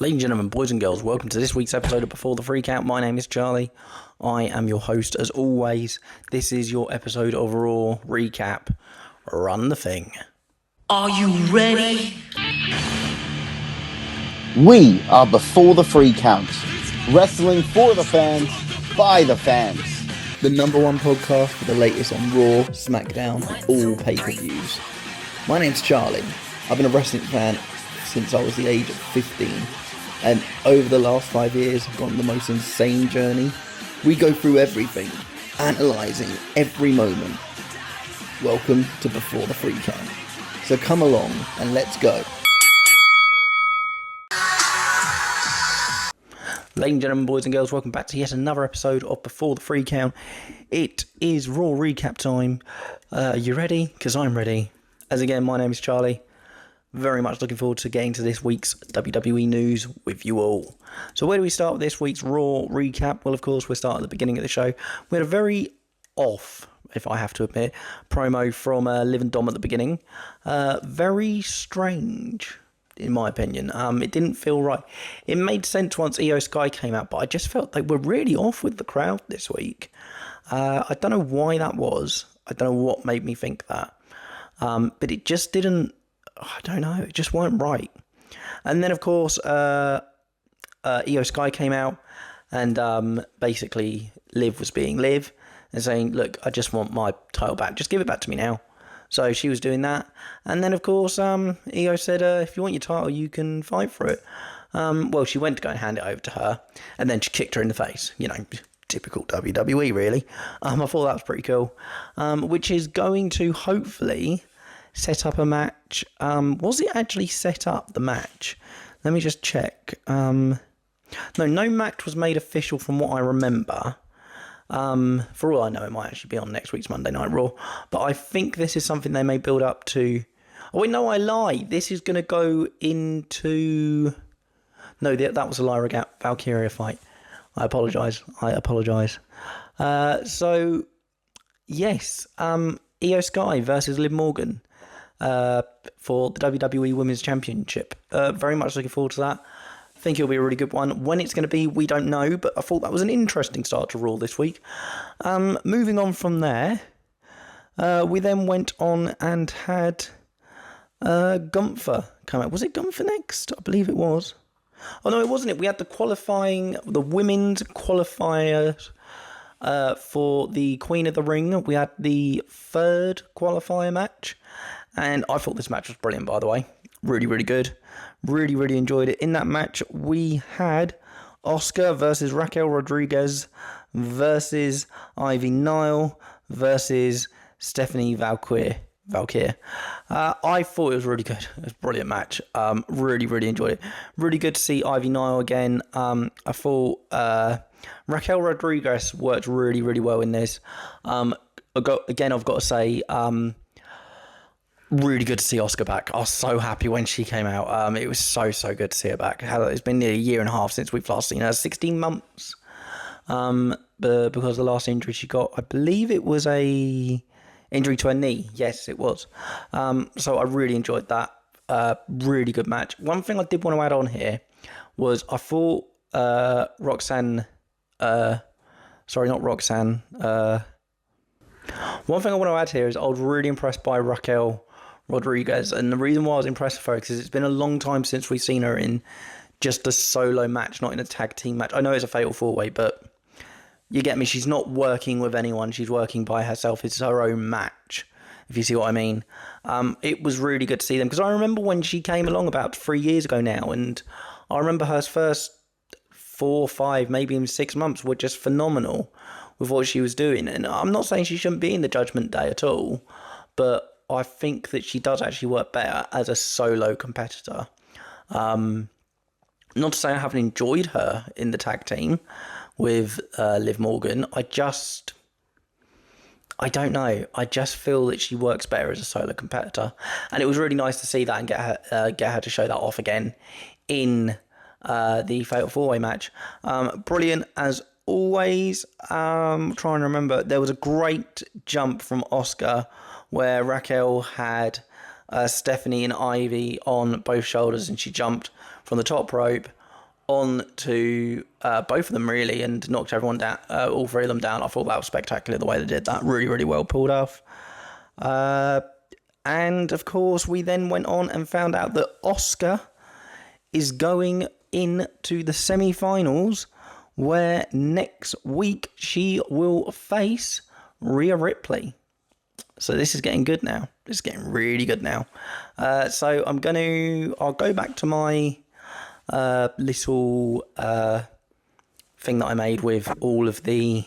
Ladies and gentlemen, boys and girls, welcome to this week's episode of Before the Freakout. My name is Charlie. I am your host as always. This is your episode of Raw Recap. Run the thing. Are you ready? We are Before the Freakout. Wrestling for the fans, by the fans. The number one podcast for the latest on Raw, SmackDown, all pay-per-views. My name's Charlie. I've been a wrestling fan since I was the age of 15. And over the last 5 years, I've gone on the most insane journey. We go through everything, analysing every moment. Welcome to Before the Freakout. So come along and let's go. Ladies and gentlemen, boys and girls, welcome back to yet another episode of Before the Freakout. It is Raw Recap time. You ready? Because I'm ready. As again, my name is Charlie. Very much looking forward to getting to this week's WWE news with you all. So where do we start with this week's Raw recap? Well, of course, we'll start at the beginning of the show. We had a very off, if I have to admit, promo from Liv and Dom at the beginning. Very strange, in my opinion. It didn't feel right. It made sense once Io Sky came out, but I just felt they were really off with the crowd this week. I don't know why that was. I don't know what made me think that. But it just didn't... I don't know, it just weren't right. And then, of course, Io Sky came out and basically Liv was being Liv and saying, look, I just want my title back. Just give it back to me now. So she was doing that. And then, of course, Io said, if you want your title, you can fight for it. Well, she went to go and hand it over to her and then she kicked her in the face. You know, typical WWE, really. I thought that was pretty cool. Which is going to hopefully... set up a match. Was it actually set up, the match? Let me just check. No match was made official from what I remember. For all I know, it might actually be on next week's Monday Night Raw. But I think this is something they may build up to... Oh, wait, no, I lie. This is going to go into... No, that was a Lyra Valkyria fight. I apologise. So, yes. Io Sky versus Liv Morgan. For the WWE Women's Championship. Very much looking forward to that. I think it'll be a really good one. When it's going to be, we don't know, but I thought that was an interesting start to Raw this week. Moving on from there, we then went on and had Gunther come out. Was it Gunther next? I believe it was. Oh, no, it wasn't. We had the women's qualifiers for the Queen of the Ring. We had the third qualifier match. And I thought this match was brilliant, by the way. Really, really good. Really, really enjoyed it. In that match, we had Asuka versus Raquel Rodriguez versus Ivy Nile versus Stephanie Valkyrie. I thought it was really good. It was a brilliant match. Really, really enjoyed it. Really good to see Ivy Nile again. I thought Raquel Rodriguez worked really, really well in this. I've got to say... really good to see Asuka back. I was so happy when she came out. It was so good to see her back. It's been nearly a year and a half since we've last seen her. 16 months. But because the last injury she got, I believe it was a injury to her knee. Yes, it was. So I really enjoyed that. Really good match. One thing I did want to add on here was I thought Roxanne... sorry, not Roxanne. One thing I want to add here is I was really impressed by Raquel Rodriguez, and the reason why I was impressed with her is it's been a long time since we've seen her in just a solo match, not in a tag team match. I know it's a fatal four-way, but you get me, she's not working with anyone, she's working by herself. It's her own match, if you see what I mean. It was really good to see them, because I remember when she came along about 3 years ago now, and I remember her first 4, 5, maybe even 6 months were just phenomenal with what she was doing. And I'm not saying she shouldn't be in the Judgment Day at all, but I think that she does actually work better as a solo competitor. Not to say I haven't enjoyed her in the tag team with Liv Morgan. I don't know. I just feel that she works better as a solo competitor. And it was really nice to see that and get her to show that off again in the Fatal 4-Way match. Brilliant as always. Trying to remember, there was a great jump from Asuka where Raquel had Stephanie and Ivy on both shoulders and she jumped from the top rope on to both of them really and knocked everyone down, all three of them down. I thought that was spectacular the way they did that. Really, really well pulled off. And of course, we then went on and found out that Asuka is going into the semi-finals, where next week she will face Rhea Ripley. So this is getting good now. This is getting really good now. So I'll go back to my little thing that I made with all of the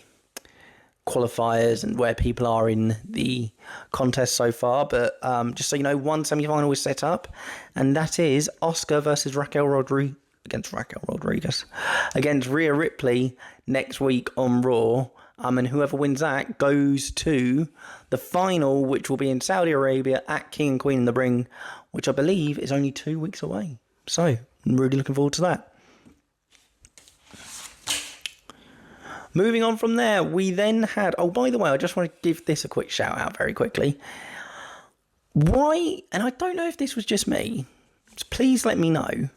qualifiers and where people are in the contest so far. But just so you know, one semi-final is set up, and that is Asuka versus Raquel Rodriguez against Rhea Ripley next week on Raw. And whoever wins that goes to the final, which will be in Saudi Arabia at King and Queen in the Ring, which I believe is only 2 weeks away. So I'm really looking forward to that. Moving on from there, we then had... Oh, by the way, I just want to give this a quick shout out very quickly. Why, and I don't know if this was just me, so please let me know.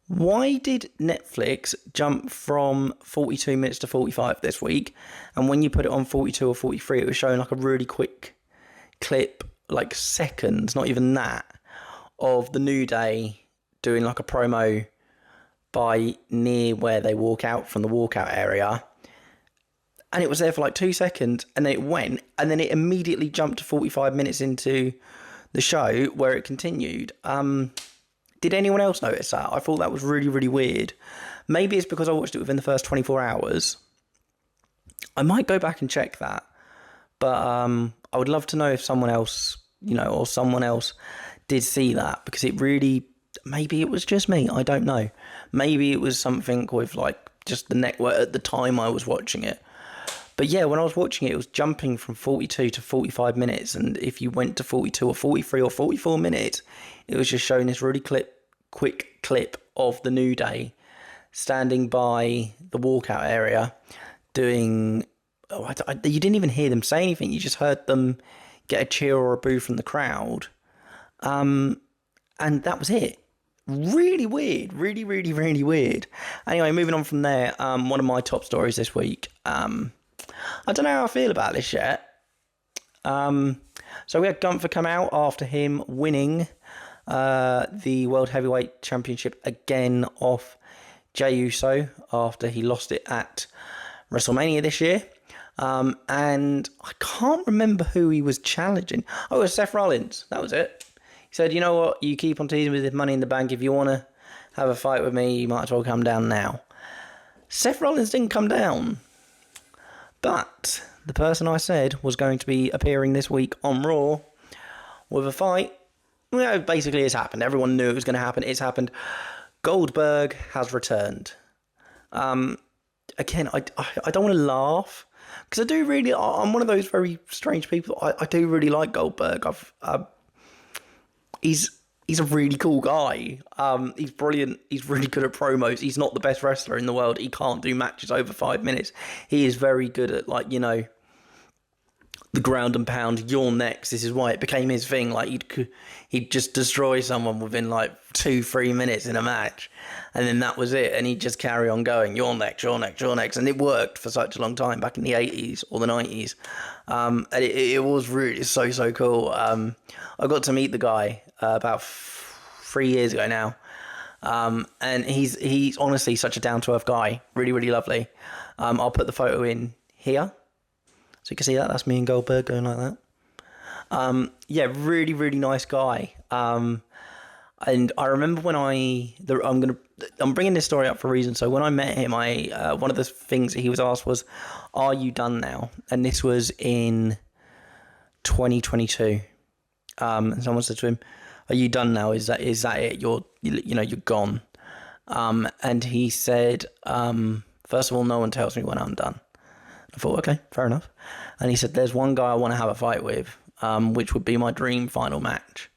Why did Netflix jump from 42 minutes to 45 this week? And when you put it on 42 or 43, it was showing like a really quick clip, like seconds, not even that, of the New Day doing like a promo by near where they walk out from the walkout area. And it was there for like 2 seconds, and then it went, and then it immediately jumped to 45 minutes into the show where it continued. Did anyone else notice that? I thought that was really, really weird. Maybe it's because I watched it within the first 24 hours. I might go back and check that. But I would love to know if someone else, or someone else did see that, because it really, maybe it was just me. I don't know. Maybe it was something with like just the network at the time I was watching it. But yeah, when I was watching it, it was jumping from 42 to 45 minutes. And if you went to 42 or 43 or 44 minutes, it was just showing this really quick clip of the New Day standing by the walkout area doing... you didn't even hear them say anything. You just heard them get a cheer or a boo from the crowd. And that was it. Really weird. Really, really, really weird. Anyway, moving on from there, one of my top stories this week. I don't know how I feel about this yet. So we had Gunther come out after him winning the World Heavyweight Championship again off Jey Uso after he lost it at WrestleMania this year. And I can't remember who he was challenging. Oh, it was Seth Rollins. That was it. He said, you know what? You keep on teasing with this Money in the Bank. If you want to have a fight with me, you might as well come down now. Seth Rollins didn't come down. But the person I said was going to be appearing this week on Raw with a fight, well, basically it's happened. Everyone knew it was going to happen. It's happened. Goldberg has returned. Again, I don't want to laugh, because I do really... I'm one of those very strange people. I do really like Goldberg. He's a really cool guy. He's brilliant. He's really good at promos. He's not the best wrestler in the world. He can't do matches over 5 minutes. He is very good at, the ground and pound. You're next. This is why it became his thing. He'd just destroy someone within 2-3 minutes in a match, and then that was it. And he'd just carry on going. You're next. You're next. You're next. And it worked for such a long time back in the 80s or the 90s. And it was really so cool. I got to meet the guy about 3 years ago now. And he's honestly such a down-to-earth guy. Really, really lovely. I'll put the photo in here, so you can see that. That's me and Goldberg going like that. Yeah, really, really nice guy. And I remember when I'm bringing this story up for a reason. So when I met him, one of the things that he was asked was, "Are you done now?" And this was in 2022. And someone said to him, "Are you done now? Is that it? You're gone." And he said, "First of all, no one tells me when I'm done." I thought, okay, fair enough. And he said, "There's one guy I want to have a fight with, which would be my dream final match."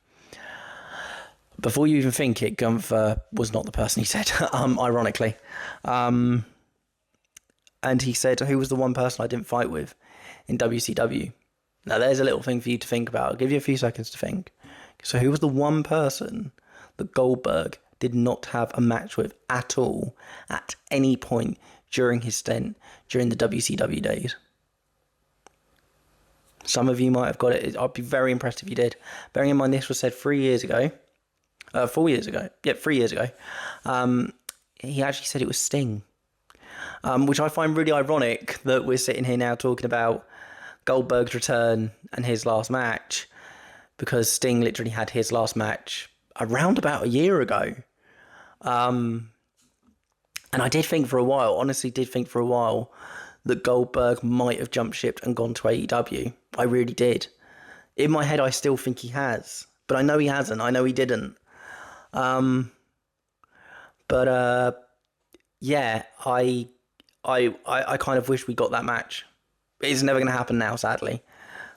Before you even think it, Gunther was not the person he said, ironically. And he said, "Who was the one person I didn't fight with in WCW?" Now, there's a little thing for you to think about. I'll give you a few seconds to think. So who was the one person that Goldberg did not have a match with at all at any point during his stint during the WCW days. Some of you might have got it. I'd be very impressed if you did. Bearing in mind this was said 3 years ago. 4 years ago. Yep, 3 years ago. He actually said it was Sting. Which I find really ironic that we're sitting here now talking about Goldberg's return and his last match, because Sting literally had his last match around about a year ago. And I did think for a while, honestly did think for a while, that Goldberg might have jumped ship and gone to AEW. I really did. In my head, I still think he has, but I know he hasn't. I know he didn't. Yeah, I kind of wish we got that match. It's never going to happen now, sadly.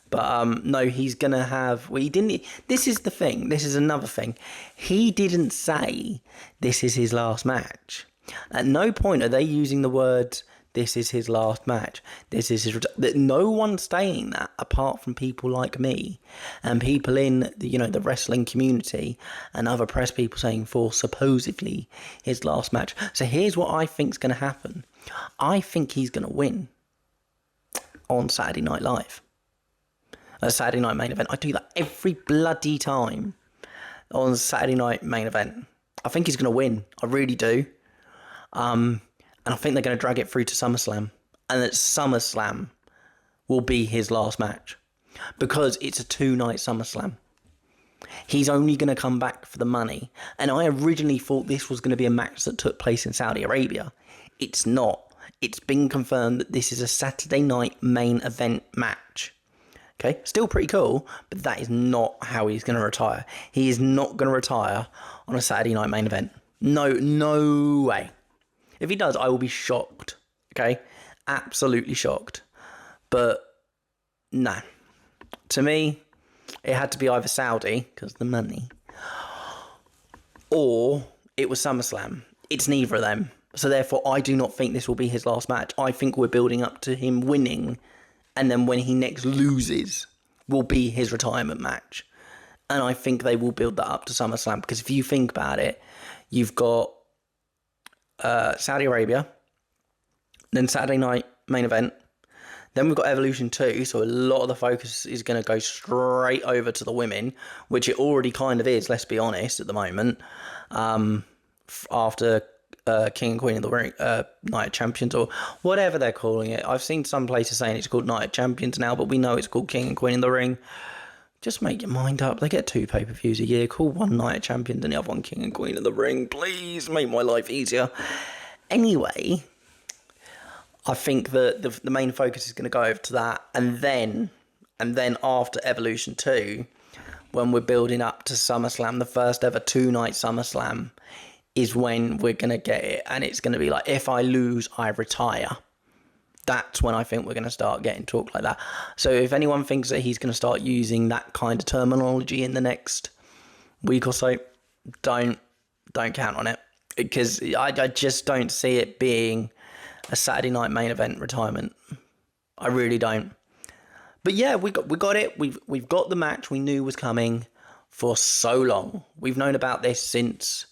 But no, he's going to have... Well, he didn't... This is the thing. This is another thing. He didn't say this is his last match. At no point are they using the words, this is his last match. This is his... No one's saying that apart from people like me and people in the wrestling community and other press people saying for supposedly his last match. So here's what I think's going to happen. I think he's going to win on Saturday Night Live. A Saturday Night Main Event. I do that every bloody time on Saturday Night Main Event. I think he's going to win. I really do. And I think they're going to drag it through to SummerSlam. And that SummerSlam will be his last match. Because it's a 2-night SummerSlam. He's only going to come back for the money. And I originally thought this was going to be a match that took place in Saudi Arabia. It's not. It's been confirmed that this is a Saturday Night Main Event match. Okay, still pretty cool, but that is not how he's going to retire. He is not going to retire on a Saturday Night Main Event. No way. If he does, I will be shocked. Okay, absolutely shocked. But no, to me, it had to be either Saudi because the money, or it was SummerSlam. It's neither of them. So therefore, I do not think this will be his last match. I think we're building up to him winning. And then when he next loses, will be his retirement match. And I think they will build that up to SummerSlam. Because if you think about it, you've got Saudi Arabia, then Saturday Night Main Event. Then we've got Evolution 2. So a lot of the focus is going to go straight over to the women, which it already kind of is, let's be honest, at the moment. After... King and Queen of the Ring, Night of Champions, or whatever they're calling it. I've seen some places saying it's called Night of Champions now, but we know it's called King and Queen of the Ring. Just make your mind up. They get 2 pay-per-views a year. Call one Night of Champions and the other one King and Queen of the Ring. Please make my life easier. Anyway, I think that the main focus is going to go over to that, and then after Evolution 2, when we're building up to SummerSlam, the first ever 2-night SummerSlam, is when we're going to get it. And it's going to be like, if I lose, I retire. That's when I think we're going to start getting talk like that. So if anyone thinks that he's going to start using that kind of terminology in the next week or so, don't count on it. Because I just don't see it being a Saturday Night Main Event retirement. I really don't. But yeah, we got it. We've got the match we knew was coming for so long. We've known about this since...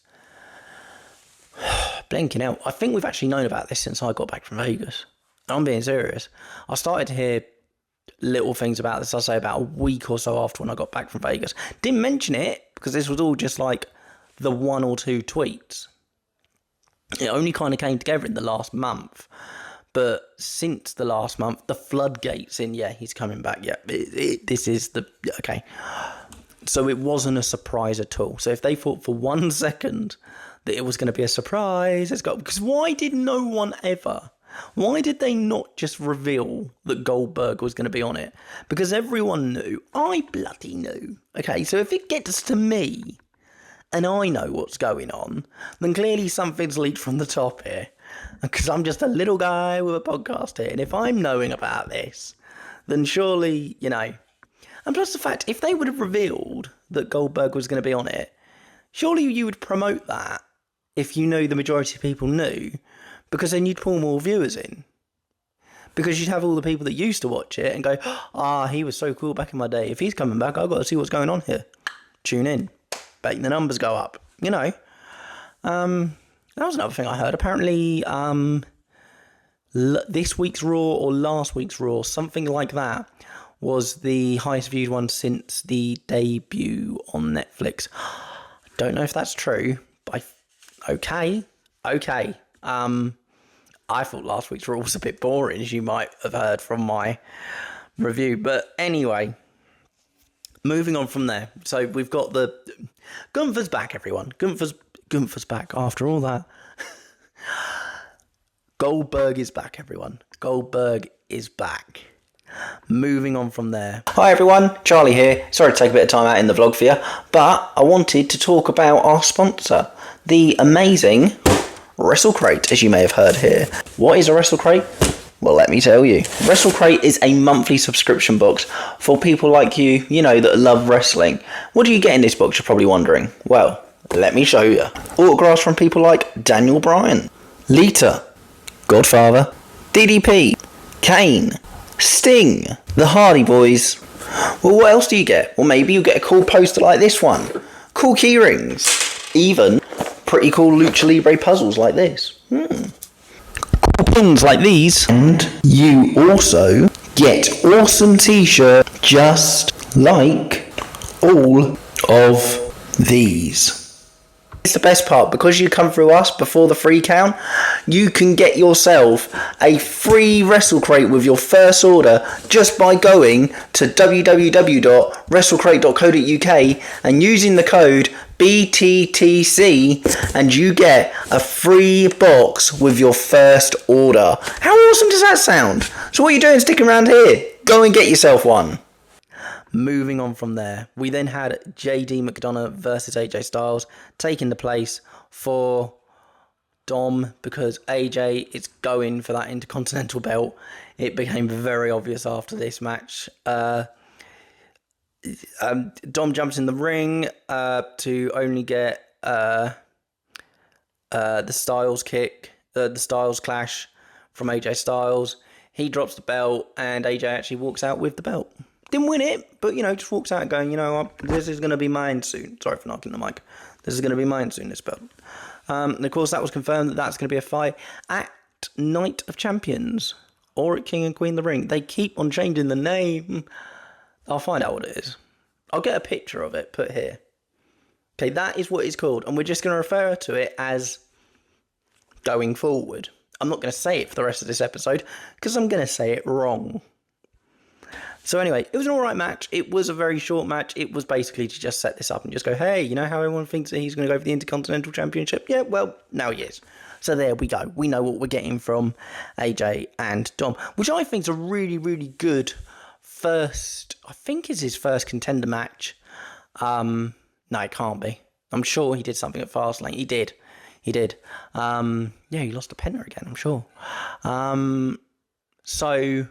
Blinking out. I think we've actually known about this since I got back from Vegas. And I'm being serious. I started to hear little things about this, I'll say about a week or so after when I got back from Vegas. Didn't mention it because this was all just like the 1 or 2 tweets. It only kind of came together in the last month. But since the last month, the floodgates in, yeah, he's coming back. Yeah, this is the... Okay. So it wasn't a surprise at all. So if they thought for 1 second... that it was going to be a surprise. Because why did no one ever? Why did they not just reveal that Goldberg was going to be on it? Because everyone knew. I bloody knew. Okay, so if it gets to me and I know what's going on, then clearly something's leaked from the top here. Because I'm just a little guy with a podcast here. And if I'm knowing about this, then surely, And plus the fact, if they would have revealed that Goldberg was going to be on it, surely you would promote that. If you know the majority of people knew, because then you'd pull more viewers in. Because you'd have all the people that used to watch it and go, he was so cool back in my day. If he's coming back, I've got to see what's going on here. Tune in. Bet the numbers go up, That was another thing I heard. Apparently, this week's Raw or last week's Raw, something like that, was the highest viewed one since the debut on Netflix. Don't know if that's true, but okay. I thought last week's Raw was a bit boring, as you might have heard from my review. But anyway, moving on from there. So we've got the Gunther's back, everyone. Gunther's back after all that. Goldberg is back, everyone. Goldberg is back. Moving on from there. Hi everyone, Charlie here. Sorry to take a bit of time out in the vlog for you, but I wanted to talk about our sponsor, the amazing WrestleCrate, as you may have heard here. What is a WrestleCrate? Well, let me tell you. WrestleCrate is a monthly subscription box for people like you, that love wrestling. What do you get in this box, you're probably wondering? Well, let me show you. Autographs from people like Daniel Bryan, Lita, Godfather, DDP, Kane, Sting, the Hardy Boys. Well, what else do you get? Well, maybe you get a cool poster like this one, cool key rings, even pretty cool Lucha Libre puzzles like this. Cool pins like these. And you also get awesome t-shirt just like all of these. It's the best part, because you come through us before the free count, you can get yourself a free WrestleCrate with your first order just by going to www.wrestlecrate.co.uk and using the code BTTC, and you get a free box with your first order. How awesome does that sound? So what are you doing sticking around here? Go and get yourself one. Moving on from there, we then had JD McDonough versus AJ Styles taking the place for Dom, because AJ is going for that Intercontinental belt. It became very obvious after this match. Dom jumps in the ring to only get the Styles kick, the Styles clash from AJ Styles. He drops the belt and AJ actually walks out with the belt. Didn't win it, but, just walks out going, this is going to be mine soon. Sorry for knocking the mic. This is going to be mine soon, this belt. And, of course, that was confirmed that that's going to be a fight at Night of Champions or at King and Queen of the Ring. They keep on changing the name. I'll find out what it is. I'll get a picture of it put here. Okay, that is what it's called. And we're just going to refer to it as going forward. I'm not going to say it for the rest of this episode because I'm going to say it wrong. So anyway, it was an alright match. It was a very short match. It was basically to just set this up and just go, hey, you know how everyone thinks that he's going to go for the Intercontinental Championship? Yeah, well, now he is. So there we go. We know what we're getting from AJ and Dom, which I think is a really, really good first, I think is his first contender match. No, it can't be. I'm sure he did something at Fastlane. He did. Yeah, he lost to Penta again, I'm sure. So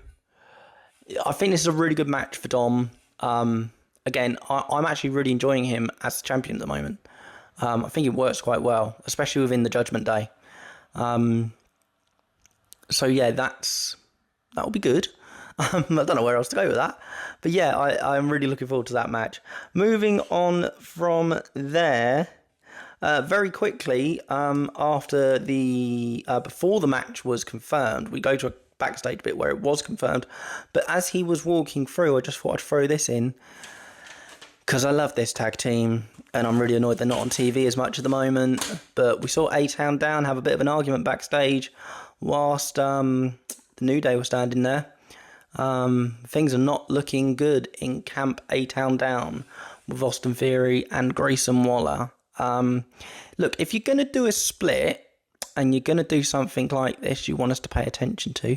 I think this is a really good match for Dom. Again, I'm actually really enjoying him as the champion at the moment. I think it works quite well, especially within the Judgment Day. So yeah, that'll be good. I don't know where else to go with that. But yeah, I'm really looking forward to that match. Moving on from there, very quickly, after before the match was confirmed, we go to a backstage bit where it was confirmed, but as he was walking through, I just thought I'd throw this in because I love this tag team and I'm really annoyed they're not on TV as much at the moment. But we saw A-Town Down have a bit of an argument backstage whilst the New Day were standing there. Things are not looking good in Camp A-Town Down with Austin Theory and Grayson Waller. Look, if you're going to do a split and you're going to do something like this you want us to pay attention to,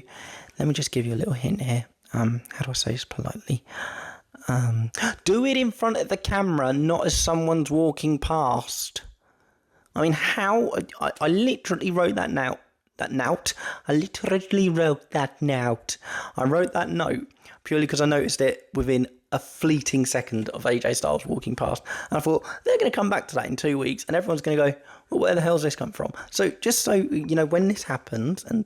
let me just give you a little hint here. How do I say this politely? Do it in front of the camera, not as someone's walking past. I mean, how? I literally wrote that note. I literally wrote that note. I wrote that note purely because I noticed it within a fleeting second of AJ Styles walking past. And I thought, they're going to come back to that in 2 weeks and everyone's going to go, well, where the hell's this come from? So just so, when this happens, and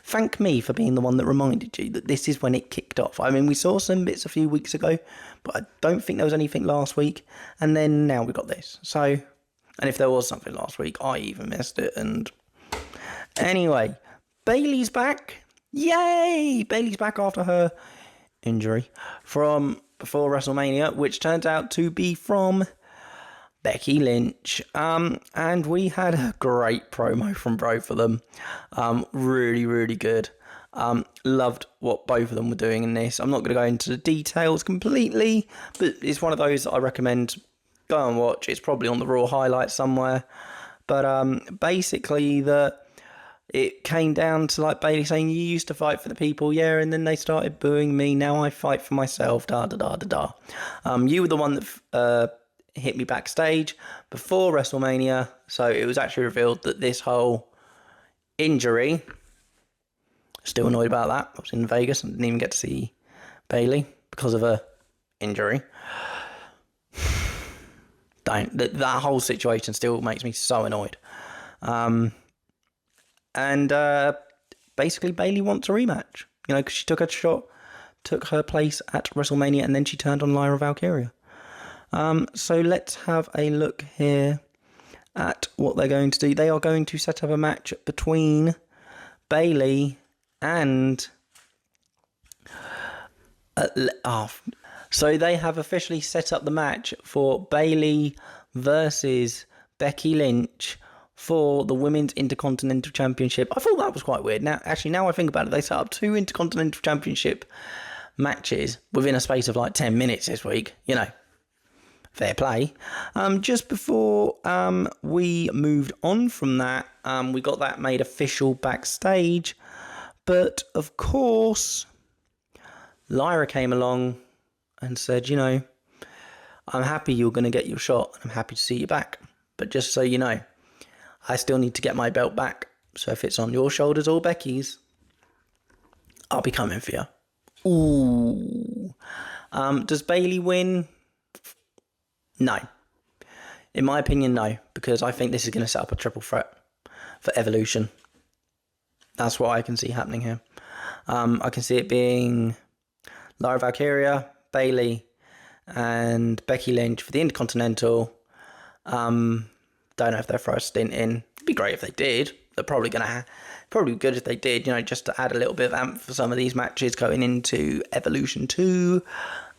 thank me for being the one that reminded you that this is when it kicked off. I mean, we saw some bits a few weeks ago, but I don't think there was anything last week. And then now we got this. So And if there was something last week, I even missed it. And anyway, Bayley's back. Yay! Bayley's back after her injury from before WrestleMania, which turned out to be from Becky Lynch. And we had a great promo from both of them. Really, really good. Loved what both of them were doing in this. I'm not going to go into the details completely, but it's one of those that I recommend go and watch. It's probably on the Raw highlights somewhere. But basically, it came down to like Bayley saying, "You used to fight for the people, yeah," and then they started booing me. Now I fight for myself. Da da da da da. You were the one that hit me backstage before WrestleMania, so it was actually revealed that this whole injury. Still annoyed about that. I was in Vegas and didn't even get to see Bayley because of her injury. That whole situation still makes me so annoyed. Basically Bayley wants a rematch, because she took her place at WrestleMania, and then she turned on Lyra Valkyria. So let's have a look here at what they're going to do. They are going to set up a match between Bayley and so they have officially set up the match for Bayley versus Becky Lynch for the Women's Intercontinental Championship. I thought that was quite weird. Now I think about it, they set up 2 Intercontinental Championship matches within a space of like 10 minutes this week. Fair play. Just before we moved on from that, we got that made official backstage. But, of course, Lyra came along and said, I'm happy you're going to get your shot. I'm happy to see you back. But just so you know, I still need to get my belt back. So if it's on your shoulders or Becky's, I'll be coming for you. Ooh. Does Bayley win? No. In my opinion, no. Because I think this is going to set up a triple threat for Evolution. That's what I can see happening here. I can see it being Lyra Valkyria, Bayley, and Becky Lynch for the Intercontinental. Don't know if they'll throw a stint in. It'd be great if they did. They're probably probably good if they did, just to add a little bit of amp for some of these matches going into Evolution 2.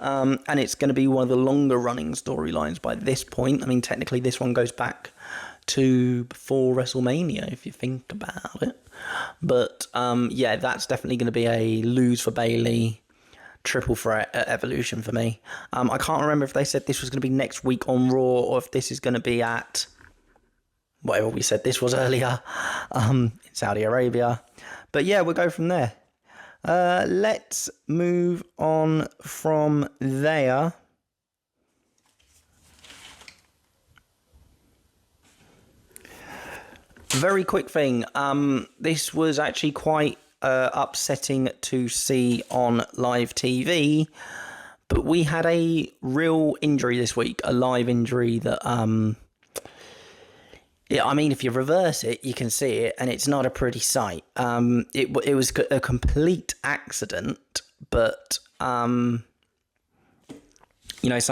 And it's going to be one of the longer running storylines by this point. I mean, technically this one goes back to before WrestleMania, if you think about it. But that's definitely going to be a lose for Bayley triple threat at Evolution for me. I can't remember if they said this was going to be next week on Raw or if this is going to be at whatever we said this was earlier in Saudi Arabia. But yeah, we'll go from there. Let's move on from there. Very quick thing. This was actually quite upsetting to see on live TV, but we had a real injury this week, a live injury that, if you reverse it, you can see it, and it's not a pretty sight. It was a complete accident, but, some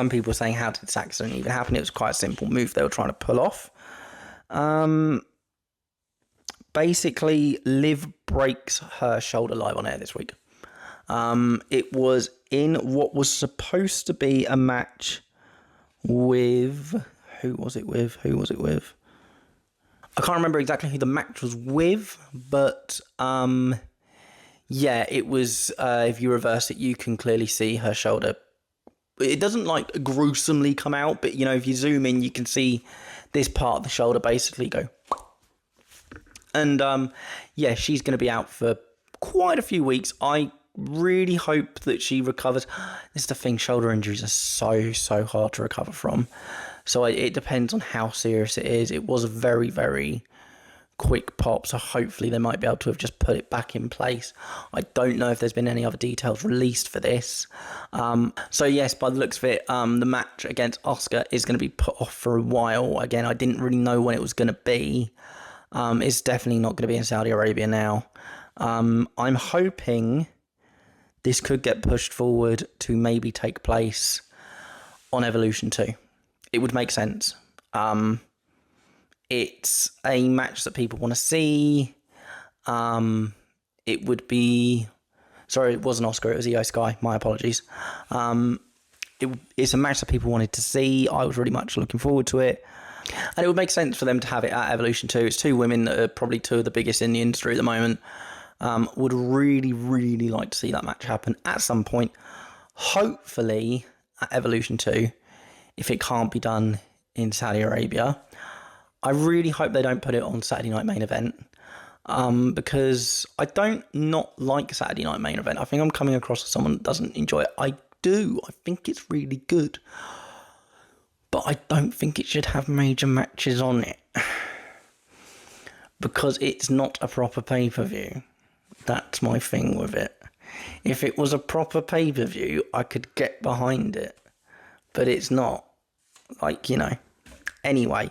people were saying, how did this accident even happen? It was quite a simple move they were trying to pull off. Basically, Liv breaks her shoulder live on air this week. It was in what was supposed to be a match with... Who was it with? I can't remember exactly who the match was with, but it was... if you reverse it, you can clearly see her shoulder. It doesn't, gruesomely come out, but, if you zoom in, you can see this part of the shoulder basically go... And, she's going to be out for quite a few weeks. I really hope that she recovers. This is the thing, shoulder injuries are so hard to recover from. So it depends on how serious it is. It was a very, very quick pop, so hopefully they might be able to have just put it back in place. I don't know if there's been any other details released for this. So yes, by the looks of it, the match against Asuka is going to be put off for a while. Again, I didn't really know when it was going to be. It's definitely not going to be in Saudi Arabia now. I'm hoping this could get pushed forward to maybe take place on Evolution 2. It would make sense. it's a match that people want to see. It would be... Sorry, it wasn't Oscar, it was Io Sky. My apologies. It's a match that people wanted to see. I was really much looking forward to it. And it would make sense for them to have it at Evolution 2. It's two women that are probably two of the biggest in the industry at the moment. Would really, really like to see that match happen at some point. Hopefully at Evolution 2, if it can't be done in Saudi Arabia. I really hope they don't put it on Saturday Night Main Event. Because I don't not like Saturday Night Main Event. I think I'm coming across as someone that doesn't enjoy it. I do. I think it's really good. But I don't think it should have major matches on it. Because it's not a proper pay-per-view. That's my thing with it. If it was a proper pay-per-view, I could get behind it. But it's not. Like, you know. Anyway,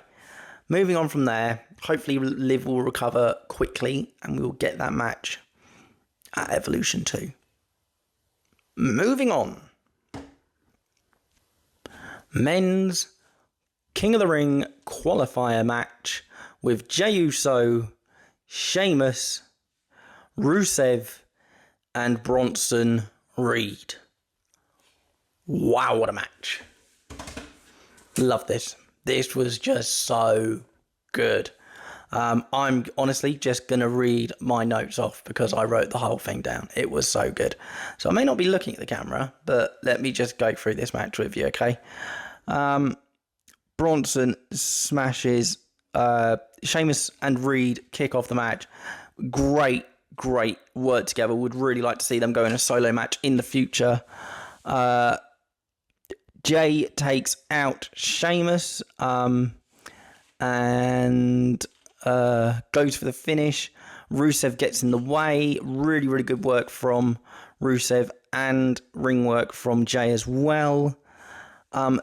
moving on from there. Hopefully Liv will recover quickly and we will get that match at Evolution 2. Moving on. Men's King of the Ring qualifier match with Jey Uso, Sheamus, Rusev and Bronson Reed. Wow, what a match. Love this. This was just so good. I'm honestly just going to read my notes off because I wrote the whole thing down. It was so good. So I may not be looking at the camera, but let me just go through this match with you, okay? Bronson smashes Sheamus and Reed kick off the match. Great work together. Would really like to see them go in a solo match in the future. Jey takes out Sheamus and goes for the finish. Rusev gets in the way. Really good work from Rusev and ring work from Jey as well.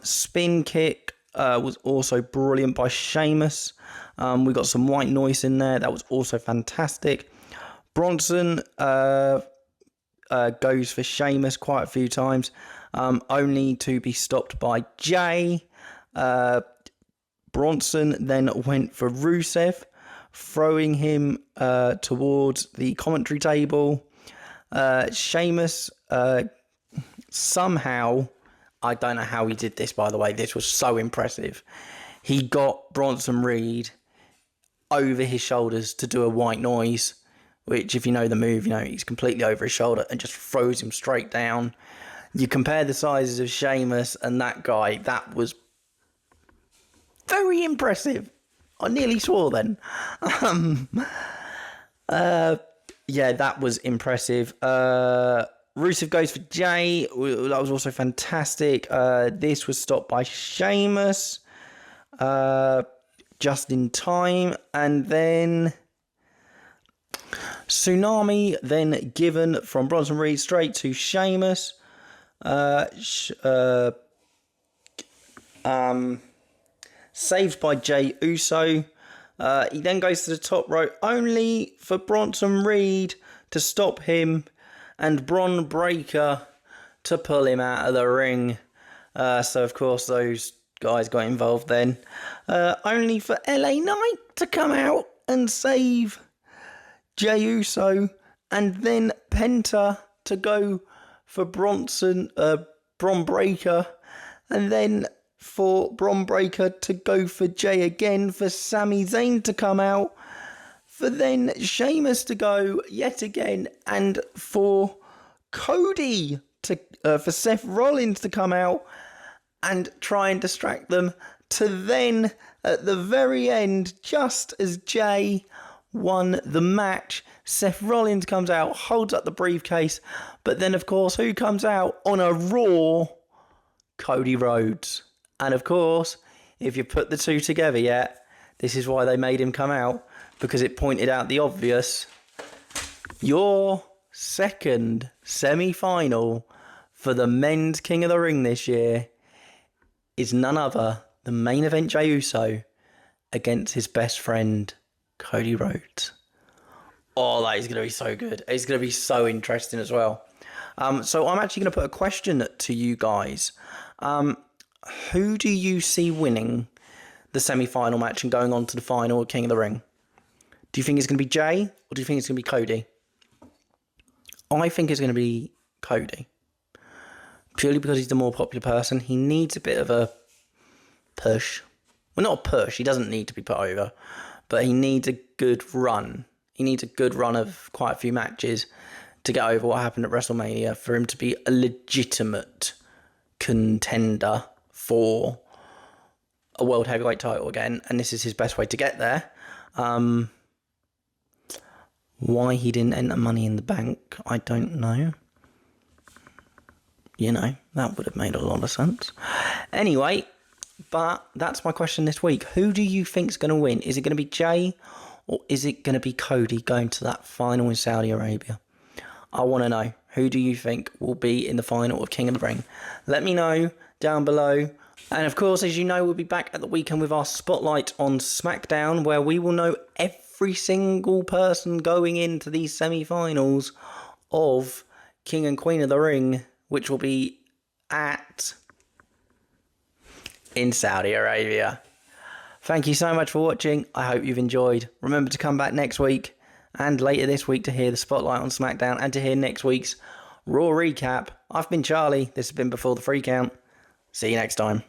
Spin kick was also brilliant by Sheamus. We got some white noise in there. That was also fantastic. Bronson goes for Sheamus quite a few times, only to be stopped by Jey. Bronson then went for Rusev, throwing him towards the commentary table. Sheamus somehow, I don't know how he did this, by the way, this was so impressive. He got Bronson Reed over his shoulders to do a white noise, which if you know the move, you know he's completely over his shoulder and just throws him straight down. You compare the sizes of Sheamus and that guy, that was very impressive. I nearly swore then. Yeah, that was impressive. Rusev goes for Jey. That was also fantastic. This was stopped by Sheamus just in time. And then Tsunami then given from Bronson Reed straight to Sheamus. Saved by Jey Uso. He then goes to the top rope only for Bronson Reed to stop him and Bron Breakker to pull him out of the ring. So of course those guys got involved then. Only for LA Knight to come out and save Jey Uso and then Penta to go for Bron Breakker and then for Bron Breakker to go for Jey again, for Sami Zayn to come out, for then Sheamus to go yet again, and for Cody to for Seth Rollins to come out and try and distract them, to then at the very end, just as Jey won the match, Seth Rollins comes out, holds up the briefcase, but then of course who comes out on a Raw? Cody Rhodes. And of course, if you put the two together yet, this is why they made him come out, because it pointed out the obvious. Your second semi-final for the men's King of the Ring this year is none other than main event Jey Uso against his best friend, Cody Rhodes. Oh, that is going to be so good. It's going to be so interesting as well. So I'm actually going to put a question to you guys. Who do you see winning the the semi-final match and going on to the final of King of the Ring? Do you think it's going to be Jay or do you think it's going to be Cody? I think it's going to be Cody. Purely because he's the more popular person. He needs a bit of a push. Well, not a push. He doesn't need to be put over. But he needs a good run. He needs a good run of quite a few matches to get over what happened at WrestleMania for him to be a legitimate contender for a World Heavyweight title again. And this is his best way to get there. Why he didn't enter Money in the Bank, I don't know. You know, that would have made a lot of sense. Anyway, but that's my question this week. Who do you think's going to win? Is it going to be Jay or is it going to be Cody going to that final in Saudi Arabia? I want to know. Who do you think will be in the final of King of the Ring? Let me know down below. And of course, as you know, we'll be back at the weekend with our spotlight on SmackDown, where we will know every single person going into these semi-finals of King and Queen of the Ring, which will be in Saudi Arabia. Thank you so much for watching. I hope you've enjoyed. Remember to come back next week and later this week to hear the spotlight on SmackDown and to hear next week's Raw recap. I've been Charlie. This has been Before the Free Count. See you next time.